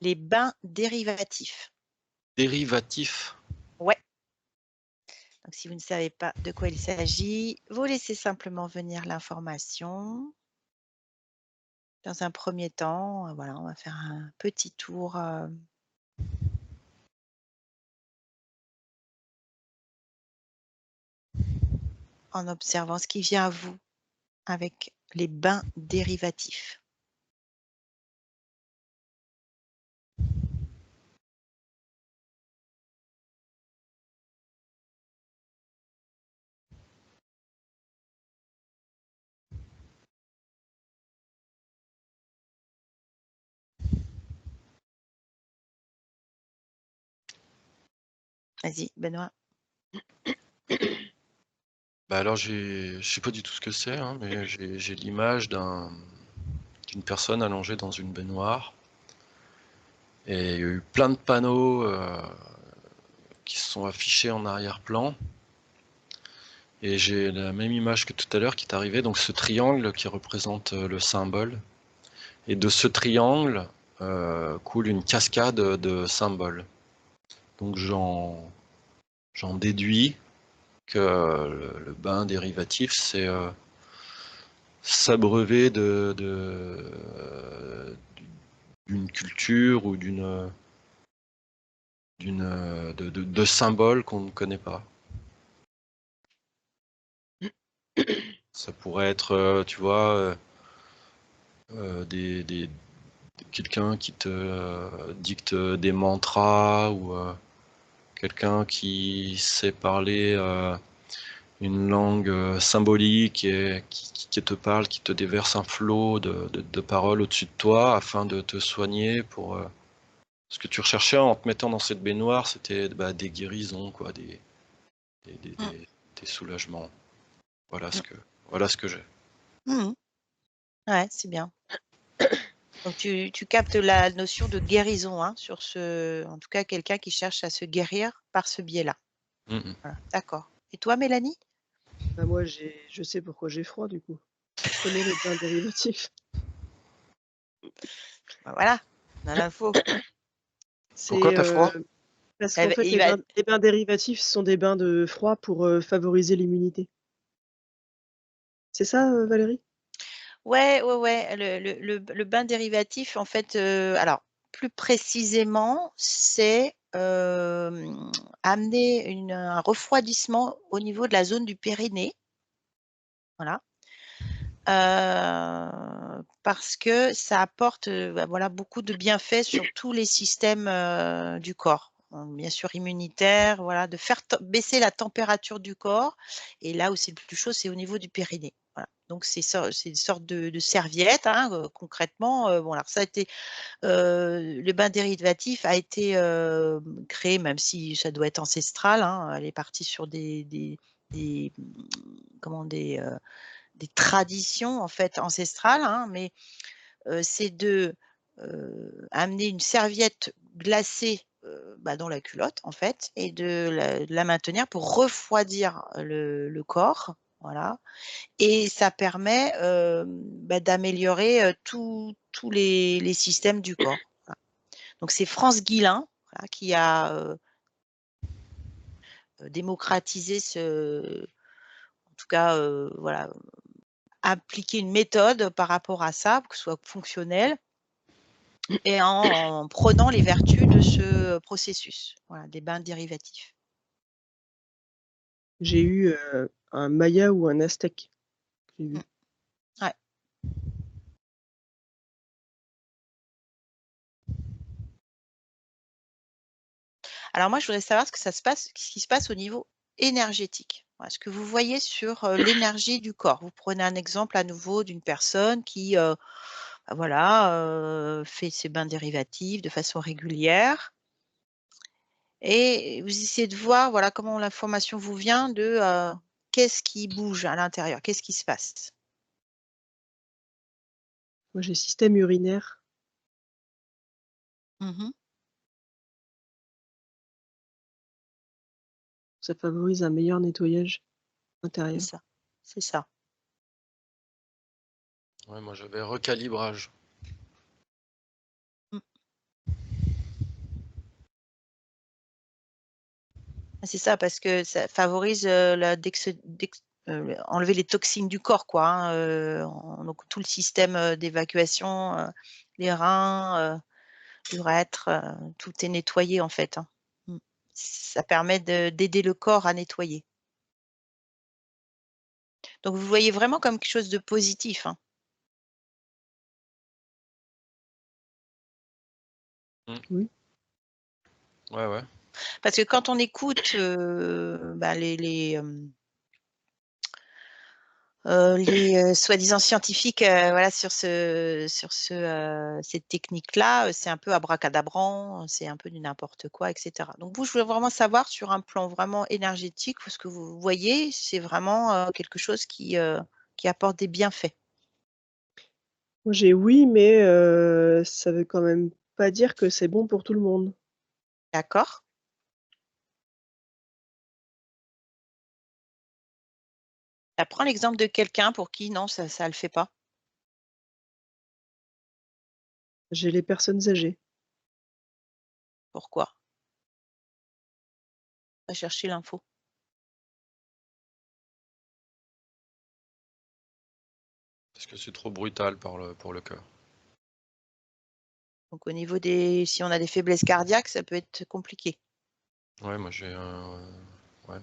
les bains dérivatifs. Dérivatif. Ouais. Donc si vous ne savez pas de quoi il s'agit, vous laissez simplement venir l'information. Dans un premier temps, voilà, on va faire un petit tour, en observant ce qui vient à vous avec les bains dérivatifs. Vas-y, Benoît. Bah alors je sais pas du tout ce que c'est, hein, mais j'ai l'image d'une personne allongée dans une baignoire. Et il y a eu plein de panneaux qui se sont affichés en arrière-plan. Et j'ai la même image que tout à l'heure qui est arrivée, donc ce triangle qui représente le symbole. Et de ce triangle coule une cascade de symboles. Donc j'en déduis que le bain dérivatif, c'est s'abreuver d'une culture ou de symboles qu'on ne connaît pas. Ça pourrait être, tu vois, quelqu'un qui te dicte des mantras ou quelqu'un qui sait parler une langue symbolique et qui te parle, qui te déverse un flot de paroles au-dessus de toi afin de te soigner pour ce que tu recherchais en te mettant dans cette baignoire, c'était des guérisons, quoi, des soulagements. Voilà ce que j'ai. Mmh. Ouais, c'est bien. Donc tu captes la notion de guérison, hein, sur en tout cas quelqu'un qui cherche à se guérir par ce biais-là. Mmh. Voilà, d'accord. Et toi, Mélanie? Bah, moi, je sais pourquoi j'ai froid, du coup. Je connais les bains dérivatifs. Bah, voilà, on a l'info. Pourquoi C'est, tu as froid? parce Eh qu'en beh, fait, les bains dérivatifs sont des bains de froid pour, favoriser l'immunité. C'est ça, Valérie? ouais, ouais, ouais, le bain dérivatif, en fait, alors plus précisément, c'est, amener un refroidissement au niveau de la zone du périnée. Voilà. Parce que ça apporte, bah, voilà, beaucoup de bienfaits sur tous les systèmes, du corps. Bien sûr immunitaire, voilà, de faire baisser la température du corps et là où c'est le plus chaud, c'est au niveau du périnée. Voilà. Donc c'est une sorte de serviette, hein, concrètement, bon alors ça a été, le bain dérivatif a été, créé, même si ça doit être ancestral, hein, elle est partie sur des, comment, des traditions en fait ancestrales, hein, mais c'est de, amener une serviette glacée, bah, dans la culotte en fait et de la maintenir pour refroidir le corps, voilà et ça permet, bah, d'améliorer, tous les systèmes du corps. Voilà. Donc c'est France Guillain, voilà, qui a, démocratisé en tout cas, voilà, appliquer une méthode par rapport à ça, pour que ce soit fonctionnel et en prenant les vertus de ce processus, voilà, des bains dérivatifs. J'ai eu, un Maya ou un Aztèque, j'ai Mmh. vu. Ouais. Alors moi, je voudrais savoir ce qui se passe au niveau énergétique. Voilà, ce que vous voyez sur, l'énergie du corps. Vous prenez un exemple à nouveau d'une personne qui, bah, voilà, fait ses bains dérivatifs de façon régulière et vous essayez de voir, voilà, comment l'information vous vient de, qu'est-ce qui bouge à l'intérieur? Qu'est-ce qui se passe? Moi, j'ai système urinaire. Mmh. Ça favorise un meilleur nettoyage C'est intérieur. ça, c'est ça. Ouais, moi j'avais recalibrage. Mmh. C'est ça, parce que ça favorise enlever les toxines du corps, quoi. Hein, donc tout le système d'évacuation, les reins, l'urètre, tout est nettoyé en fait. Hein. Ça permet d'aider le corps à nettoyer. Donc vous voyez vraiment comme quelque chose de positif. Hein. Oui. Ouais. Parce que quand on écoute bah, les soi-disant scientifiques, voilà, sur cette technique-là, c'est un peu abracadabrant, c'est un peu du n'importe quoi, et cetera. Donc vous, je voulais vraiment savoir sur un plan vraiment énergétique, ce que vous voyez, c'est vraiment, quelque chose qui apporte des bienfaits. Moi, j'ai oui, mais ça veut quand même pas dire que c'est bon pour tout le monde. D'accord? Bah, prends l'exemple de quelqu'un pour qui non, ça le fait pas. J'ai les personnes âgées. Pourquoi? Va chercher l'info. Parce que c'est trop brutal pour le cœur. Donc au niveau si on a des faiblesses cardiaques, ça peut être compliqué. Ouais, moi j'ai ouais.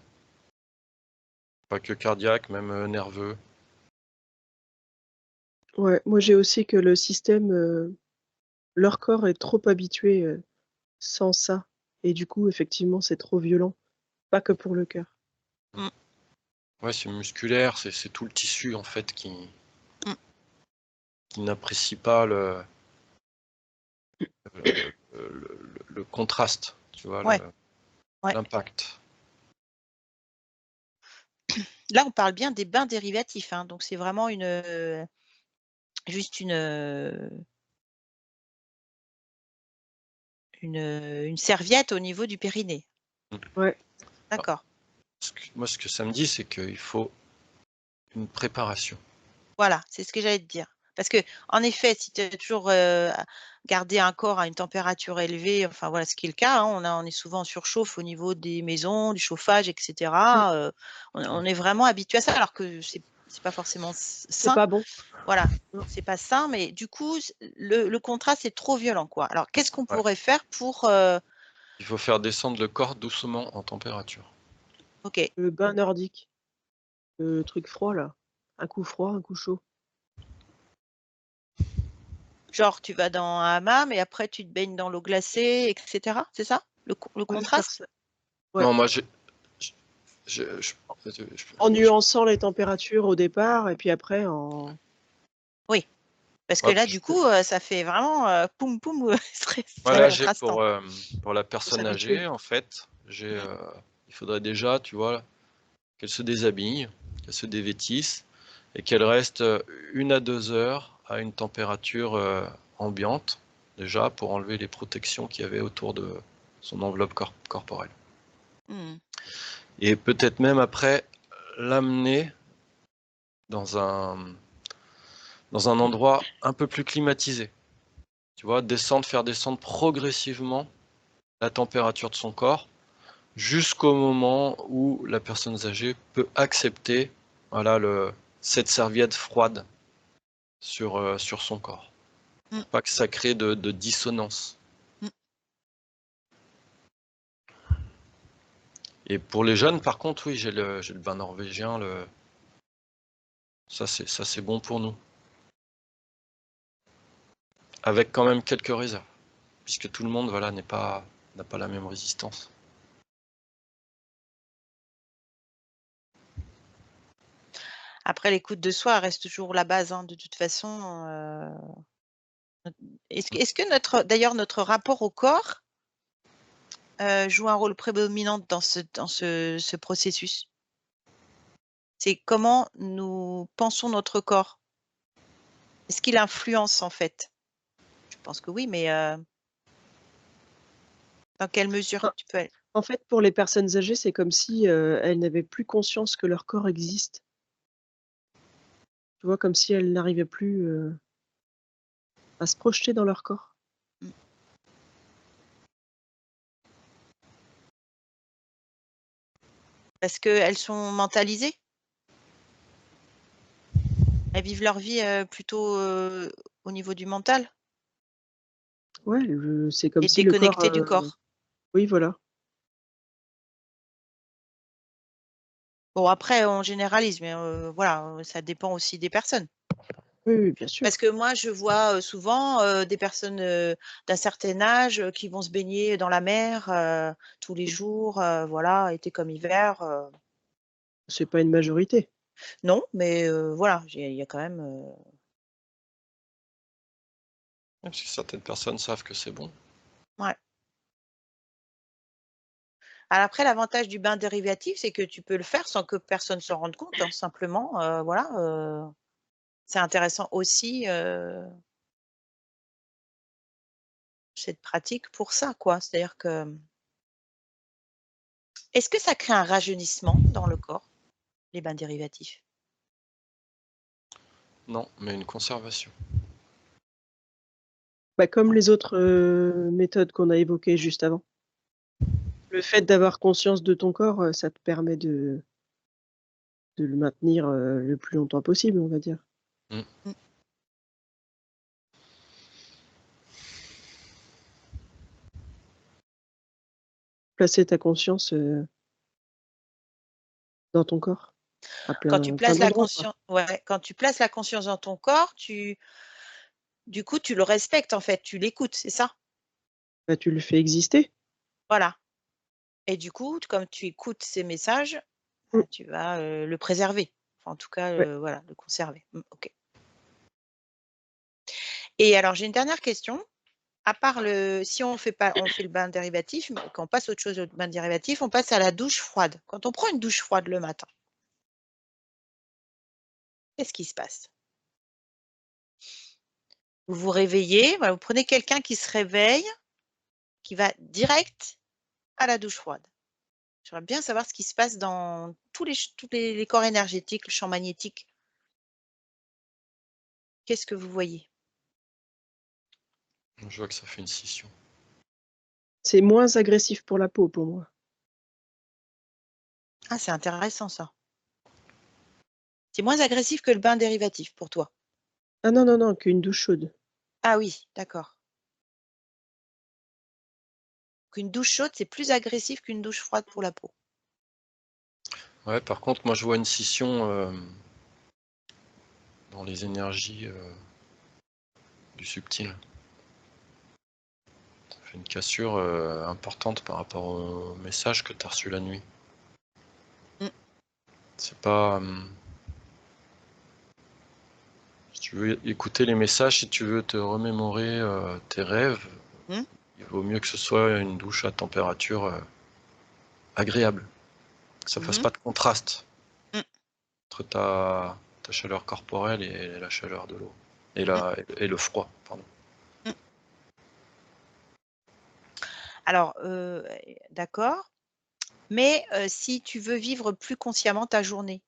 Pas que cardiaque, même nerveux. Ouais, moi j'ai aussi que le système, leur corps est trop habitué, sans ça et du coup, effectivement, c'est trop violent, pas que pour le cœur. Mmh, Ouais, c'est musculaire, c'est tout le tissu en fait mmh. qui n'apprécie pas le contraste, tu vois, Ouais, ouais. l'impact. Là, on parle bien des bains dérivatifs, hein, donc c'est vraiment juste une serviette au niveau du périnée. Mmh. Ouais, Alors, D'accord. moi, ce que ça me dit, c'est qu'il faut une préparation. Voilà, c'est ce que j'allais te dire. Parce que en effet, si tu as toujours, gardé un corps à une température élevée, enfin voilà, ce qui est le cas, hein, on est souvent en surchauffe au niveau des maisons, du chauffage et mmh, cetera, on est vraiment habitué à ça alors que c'est pas forcément c'est sain. pas bon. Voilà, Non. c'est pas sain, mais du coup, le contraste est trop violent, quoi. Alors qu'est-ce qu'on Ouais. pourrait faire pour, Il faut faire descendre le corps doucement en température. OK, Le bain nordique, le truc froid là, un coup froid, un coup chaud. genre tu vas dans un hammam et après tu te baignes dans l'eau glacée et cetera, c'est ça? Le Ouais, faire contraste? ça. Ouais, Non, moi, je je en je nuançant les températures au départ et puis après en Oui, parce que ouais, là, du coup, ça fait vraiment, poum poum, très voilà, j'ai contrastant. pour la faut personne âgée, s'habituer. en fait, Mmh, il faudrait déjà, tu vois, qu'elle se déshabille, qu'elle se dévêtisse et qu'elle reste, 1 à 2 heures à une température, ambiante, déjà pour enlever les protections qu'il y avait autour de son enveloppe corporelle mmh. et peut-être même après, l'amener dans un endroit un peu plus climatisé. Tu vois? Faire descendre progressivement la température de son corps jusqu'au moment où la personne âgée peut accepter, voilà, cette serviette froide sur son corps. Mmh, Pour pas que ça crée de dissonance. mmh. Et pour les jeunes, par contre, oui, j'ai le bain norvégien, ça c'est bon pour nous. Avec quand même quelques réserves, puisque tout le monde, voilà, n'a pas la même résistance. Après l'écoute de soi reste toujours la base, hein, de toute façon, est-ce que notre rapport au corps, joue un rôle prédominant dans ce processus? C'est comment nous pensons notre corps. Est-ce qu'il influence, en fait? Je pense que oui, mais, dans quelle mesure? En en fait, pour les personnes âgées, c'est comme si, elles n'avaient plus conscience que leur corps existe. Tu vois? Comme si elles n'arrivaient plus, à se projeter dans leur corps. Mmh. Parce qu'elles sont mentalisées? Elles vivent leur vie plutôt au niveau du mental Ouais, c'est comme et si le corps, déconnectées du corps. oui, voilà. Bon, après, on généralise, mais voilà, ça dépend aussi des personnes. Oui, oui, bien sûr. Parce que moi, je vois souvent des personnes d'un certain âge qui vont se baigner dans la mer tous les jours, voilà, été comme hiver. C'est pas une majorité. Non, mais voilà, il y a quand même. Même si certaines personnes savent que c'est bon. Ouais. Alors après, l'avantage du bain dérivatif, c'est que tu peux le faire sans que personne s'en rende compte, hein, simplement, voilà. C'est intéressant aussi cette pratique pour ça, quoi. C'est-à-dire que. Est-ce que ça crée un rajeunissement dans le corps, les bains dérivatifs? Non, mais une conservation. Bah, comme les autres, méthodes qu'on a évoquées juste avant. Le fait d'avoir conscience de ton corps, ça te permet de le maintenir, le plus longtemps possible, on va dire. Mmh. Mmh. Placer ta conscience, dans ton corps, à Quand tu plein places la d'endroits, quoi. conscience, ouais, quand tu places la conscience dans ton corps, du coup, tu le respectes en fait, tu l'écoutes, c'est ça? Bah, tu le fais exister. Voilà et du coup, comme tu écoutes ces messages, Mmh, bah, tu vas, le préserver. Enfin, en tout cas, ouais. voilà, le conserver. OK et alors j'ai une dernière question. À part si on fait pas on fait le bain dérivatif, mais qu'on passe autre chose au bain dérivatif, on passe à la douche froide. Quand on prend une douche froide le matin, qu'est-ce qui se passe? Vous vous réveillez, voilà, vous prenez quelqu'un qui se réveille, qui va direct à la douche froide. J'aimerais bien savoir ce qui se passe dans tous les corps énergétiques, le champ magnétique. Qu'est-ce que vous voyez? Je vois que ça fait une scission. C'est moins agressif pour la peau, pour moi. Ah, c'est intéressant ça. C'est moins agressif que le bain dérivatif pour toi? Ah non, non, non, qu'une douche chaude. Ah oui, d'accord. Qu'une douche chaude, c'est plus agressif qu'une douche froide pour la peau. Ouais, par contre, moi, je vois une scission, dans les énergies, du subtil. Ça fait une cassure, importante par rapport au message que tu as reçu la nuit. Mmh. C'est pas, si tu veux écouter les messages, si tu veux te remémorer, tes rêves, Mmh. il vaut mieux que ce soit une douche à température, agréable. Que ça fasse Mmh. pas de contraste Mmh. entre ta chaleur corporelle et la chaleur de l'eau et Mmh. et le froid, pardon. Mmh. Alors, d'accord, mais si tu veux vivre plus consciemment ta journée,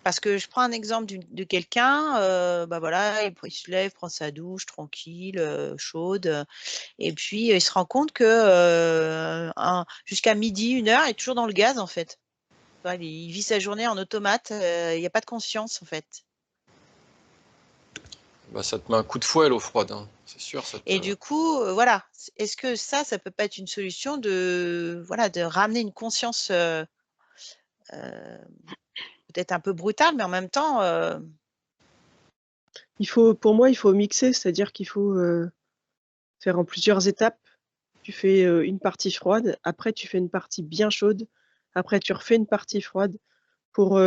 parce que je prends un exemple de quelqu'un, bah, voilà, il se lève, prend sa douche tranquille, chaude, et puis il se rend compte que, jusqu'à 12:00, 1 heure, il est toujours dans le gaz, en fait. Tu vois, il vit sa journée en automate, il y a pas de conscience, en fait. Bah, ça te met un coup de fouet l'eau froide, hein, c'est sûr, ça te Et du coup, voilà, est-ce que ça peut pas être une solution de, voilà, de ramener une conscience, heu, peut-être un peu brutale, mais en même temps, Pour moi, il faut mixer, c'est-à-dire qu'il faut, faire en plusieurs étapes. Tu fais, une partie froide, après tu fais une partie bien chaude, après tu refais une partie froide pour,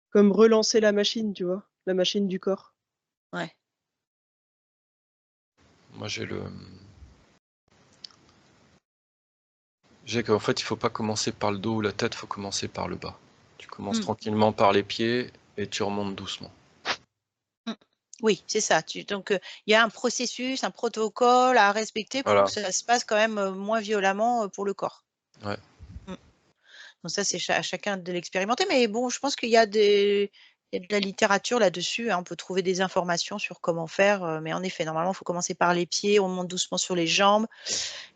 comme relancer la machine, tu vois? La machine du corps. ouais. moi j'ai qu'en fait, il faut pas commencer par le dos ou la tête, il faut commencer par le bas. Tu commences Mmh. tranquillement par les pieds et tu remontes doucement. Mmh. Oui, c'est ça. Donc, il y a un processus, un protocole à respecter pour que Voilà, ça se passe quand même, moins violemment, pour le corps. ouais. Mmh. Donc ça, c'est à chacun de l'expérimenter, mais bon, je pense qu'il y Il y a de la littérature là-dessus, hein, on peut trouver des informations sur comment faire, mais en effet, normalement, il faut commencer par les pieds, on monte doucement sur les jambes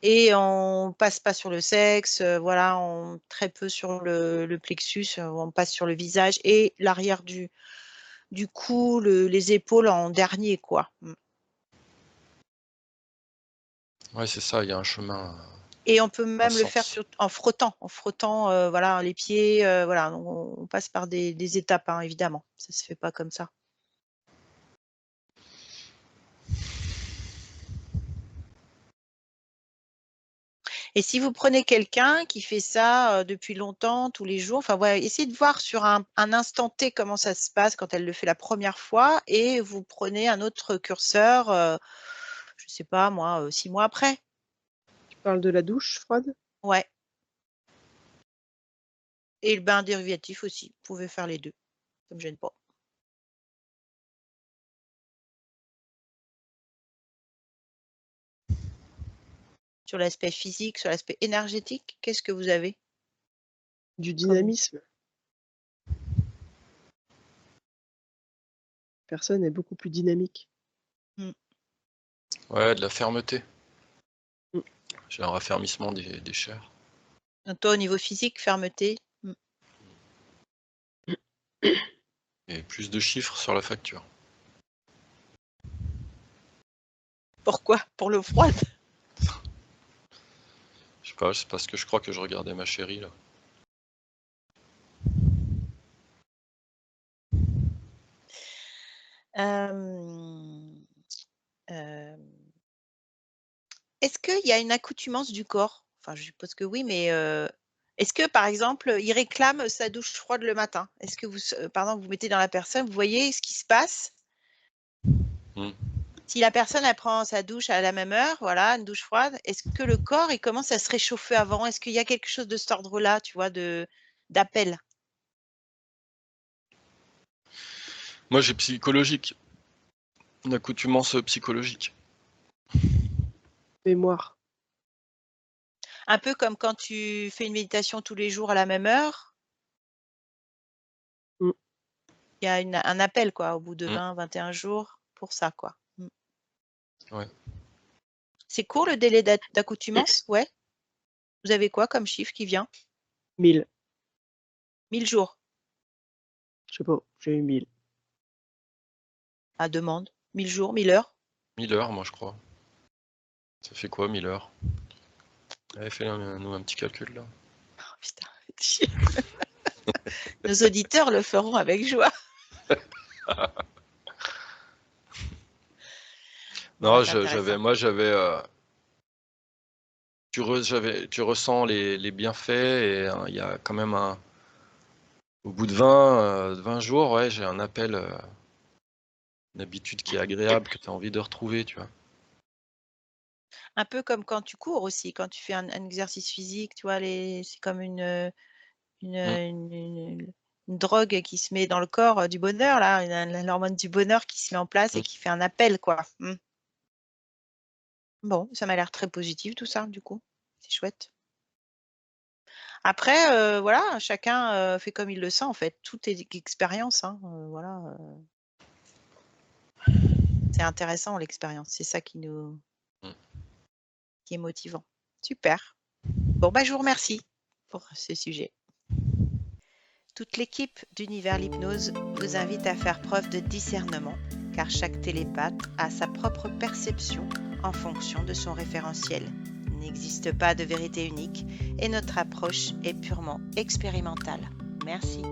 et on passe pas sur le sexe, voilà, très peu sur le plexus, on passe sur le visage et l'arrière du cou, les épaules en dernier, quoi. Ouais, c'est ça, il y a un chemin. Et on peut même le faire sens. en frottant, voilà, les pieds, voilà, on passe par des étapes, hein, évidemment, ça se fait pas comme ça. Et si vous prenez quelqu'un qui fait ça depuis longtemps, tous les jours, enfin voilà, essayez de voir sur un instant T comment ça se passe quand elle le fait la première fois et vous prenez un autre curseur, je sais pas moi, 6 mois après. Tu parles de la douche froide? Ouais. Et le bain dérivatif aussi, vous pouvez faire les 2, ça me gêne pas. Sur l'aspect physique, sur l'aspect énergétique, qu'est-ce que vous avez? Du dynamisme. Personne est beaucoup plus dynamique. Ouais, de la fermeté. Mm. J'ai un raffermissement des chairs. Donc toi, au niveau physique, fermeté. Et plus de chiffres sur la facture. Pourquoi? Pour l'eau froide? Je sais pas, c'est parce que je crois que je regardais ma chérie là. Est-ce qu'il y a une accoutumance du corps? Enfin, je suppose que oui, mais est-ce que, par exemple, il réclame sa douche froide le matin? Est-ce que vous, par exemple, vous mettez dans la personne, vous voyez ce qui se passe? Si la personne, elle prend sa douche à la même heure, voilà, une douche froide, est-ce que le corps, il commence à se réchauffer avant? Est-ce qu'il y a quelque chose de cet ordre-là, tu vois, d'appel? Moi, j'ai psychologique. Une accoutumance psychologique. Mémoire. Un peu comme quand tu fais une méditation tous les jours à la même heure. Mm. Il y a un appel, quoi, au bout de 20, 21 jours pour ça, quoi. Ouais. C'est court le délai d'accoutumance? Ouais. Vous avez quoi comme chiffre qui vient? 1000. 1000 jours Je sais pas, j'ai eu 1000. à demande. 1000 jours, 1000 heures? 1000 heures, moi, je crois. Ça fait quoi, 1000 heures? Allez, fais-nous un petit calcul, là. Oh, putain, faites chier. Nos auditeurs le feront avec joie. Non, tu ressens les bienfaits et il y a quand même au bout de 20 jours, ouais, j'ai un appel, une habitude qui est agréable, que tu as envie de retrouver, tu vois. Un peu comme quand tu cours aussi, quand tu fais un exercice physique, tu vois, c'est comme une drogue qui se met dans le corps du bonheur, là, l'hormone du bonheur qui se met en place et qui fait un appel, quoi. Bon, ça m'a l'air très positif tout ça, du coup. C'est chouette. Après, voilà, chacun fait comme il le sent, en fait. Tout est expérience, hein, voilà. C'est intéressant l'expérience, c'est ça qui est motivant. Super. Bon, bah, je vous remercie pour ce sujet. Toute l'équipe d'Univers l'Hypnose vous invite à faire preuve de discernement, car chaque télépathe a sa propre perception en fonction de son référentiel. Il n'existe pas de vérité unique et notre approche est purement expérimentale. Merci.